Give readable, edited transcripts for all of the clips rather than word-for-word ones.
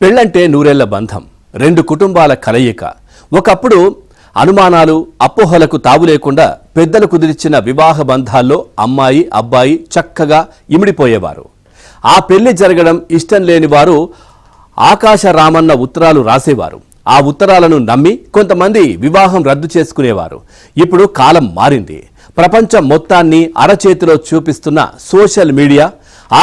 పెళ్ళంటే నూరేళ్ల బంధం, రెండు కుటుంబాల కలయిక. ఒకప్పుడు అనుమానాలు అపోహలకు తావు లేకుండా పెద్దలు కుదిర్చిన వివాహ బంధాల్లో అమ్మాయి అబ్బాయి చక్కగా ఇమిడిపోయేవారు. ఆ పెళ్లి జరగడం ఇష్టం లేని వారు ఆకాశ రామన్న ఉత్తరాలు రాసేవారు. ఆ ఉత్తరాలను నమ్మి కొంతమంది వివాహం రద్దు చేసుకునేవారు. ఇప్పుడు కాలం మారింది. ప్రపంచం మొత్తాన్ని అరచేతిలో చూపిస్తున్న సోషల్ మీడియా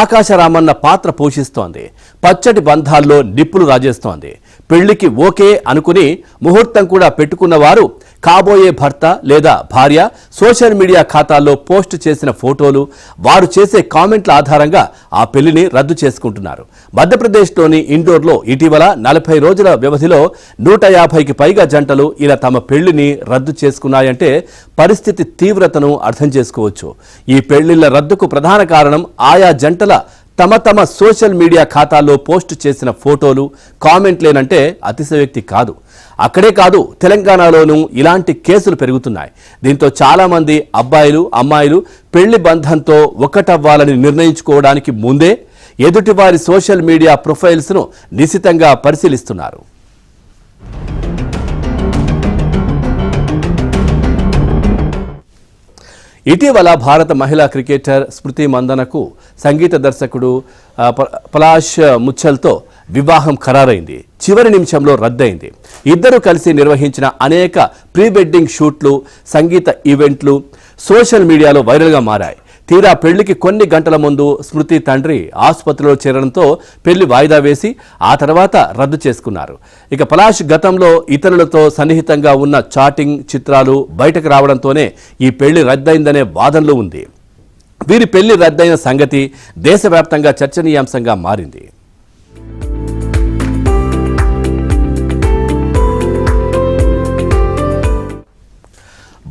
ఆకాశరామన్న పాత్ర పోషిస్తోంది. పచ్చటి బంధాల్లో నిప్పులు రాజేస్తోంది. పెళ్లికి ఓకే అనుకుని ముహూర్తం కూడా పెట్టుకున్నవారు కాబోయే భర్త లేదా భార్య సోషల్ మీడియా ఖాతాల్లో పోస్ట్ చేసిన ఫోటోలు, వారు చేసే కామెంట్ల ఆధారంగా ఆ పెళ్లిని రద్దు చేసుకుంటున్నారు. మధ్యప్రదేశ్లోని ఇండోర్లో ఇటీవల 40 రోజుల వ్యవధిలో 150కి పైగా జంటలు ఇలా తమ పెళ్లిని రద్దు చేసుకున్నాయంటే పరిస్థితి తీవ్రతను అర్థం చేసుకోవచ్చు. ఈ పెళ్లిళ్ల రద్దుకు ప్రధాన కారణం ఆయా జంటల తమ సోషల్ మీడియా ఖాతాల్లో పోస్ట్ చేసిన ఫోటోలు, కామెంట్లేనంటే అతిశయోక్తి కాదు. అక్కడే కాదు, తెలంగాణలోనూ ఇలాంటి కేసులు పెరుగుతున్నాయి. దీంతో చాలామంది అబ్బాయిలు అమ్మాయిలు పెళ్లి బంధంతో ఒక్కటవ్వాలని నిర్ణయించుకోవడానికి ముందే ఎదుటివారి సోషల్ మీడియా ప్రొఫైల్స్ను నిశితంగా పరిశీలిస్తున్నారు. ఇటీవల భారత మహిళా క్రికెటర్ స్మృతి మందనకు సంగీత దర్శకుడు పలాష్ ముచ్చల్తో వివాహం ఖరారైంది. చివరి నిమిషంలో రద్దయింది. ఇద్దరు కలిసి నిర్వహించిన అనేక ప్రీ వెడ్డింగ్ షూట్లు, సంగీత ఈవెంట్లు సోషల్ మీడియాలో వైరల్గా మారాయి. తీరా పెళ్లికి కొన్ని గంటల ముందు స్మృతి తండ్రి ఆసుపత్రిలో చేరడంతో పెళ్లి వాయిదా వేసి ఆ తర్వాత రద్దు చేసుకున్నారు. ఇక పలాష్ గతంలో ఇతరులతో సన్నిహితంగా ఉన్న చాటింగ్ చిత్రాలు బయటకు రావడంతోనే ఈ పెళ్లి రద్దయిందనే వాదనలు ఉంది. వీరి పెళ్లి రద్దయిన సంగతి దేశవ్యాప్తంగా చర్చనీయాంశంగా మారింది.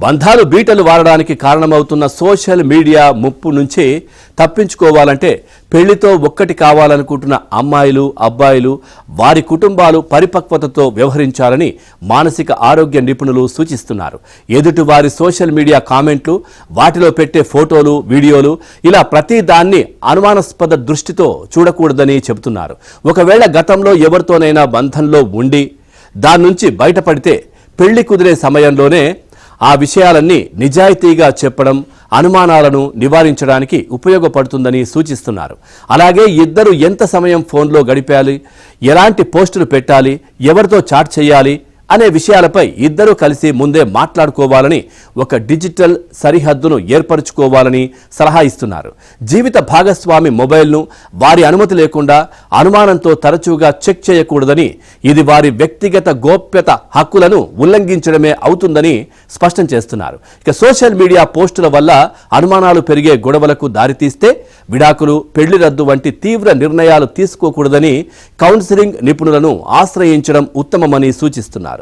బంధాలు బీటలు వారడానికి కారణమవుతున్న సోషల్ మీడియా ముప్పు నుంచి తప్పించుకోవాలంటే పెళ్లితో ఒక్కటి కావాలనుకుంటున్న అమ్మాయిలు అబ్బాయిలు వారి కుటుంబాలు పరిపక్వతతో వ్యవహరించాలని మానసిక ఆరోగ్య నిపుణులు సూచిస్తున్నారు. ఎదుటి వారి సోషల్ మీడియా కామెంట్లు, వాటిలో పెట్టే ఫోటోలు, వీడియోలు ఇలా ప్రతి దాన్ని అనుమానాస్పద దృష్టితో చూడకూడదని చెబుతున్నారు. ఒకవేళ గతంలో ఎవరితోనైనా బంధంలో ఉండి దాని నుంచి బయటపడితే పెళ్లి కుదిరే సమయంలోనే ఆ విషయాలన్నీ నిజాయితీగా చెప్పడం అనుమానాలను నివారించడానికి ఉపయోగపడుతుందని సూచిస్తున్నారు. అలాగే ఇద్దరు ఎంత సమయం ఫోన్లో గడిపాలి, ఎలాంటి పోస్టులు పెట్టాలి, ఎవరితో చాట్ చేయాలి అనే విషయాలపై ఇద్దరూ కలిసి ముందే మాట్లాడుకోవాలని, ఒక డిజిటల్ సరిహద్దును ఏర్పరచుకోవాలని సలహా ఇస్తున్నారు. జీవిత భాగస్వామి మొబైల్ను వారి అనుమతి లేకుండా అనుమానంతో తరచుగా చెక్ చేయకూడదని, ఇది వారి వ్యక్తిగత గోప్యత హక్కులను ఉల్లంఘించడమే అవుతుందని స్పష్టం చేస్తున్నారు. ఇక సోషల్ మీడియా పోస్టుల వల్ల అనుమానాలు పెరిగే గొడవలకు దారితీస్తే విడాకులు, పెళ్లి రద్దు వంటి తీవ్ర నిర్ణయాలు తీసుకోకూడదని కౌన్సిలింగ్ నిపుణులను ఆశ్రయించడం ఉత్తమమని సూచిస్తున్నారు.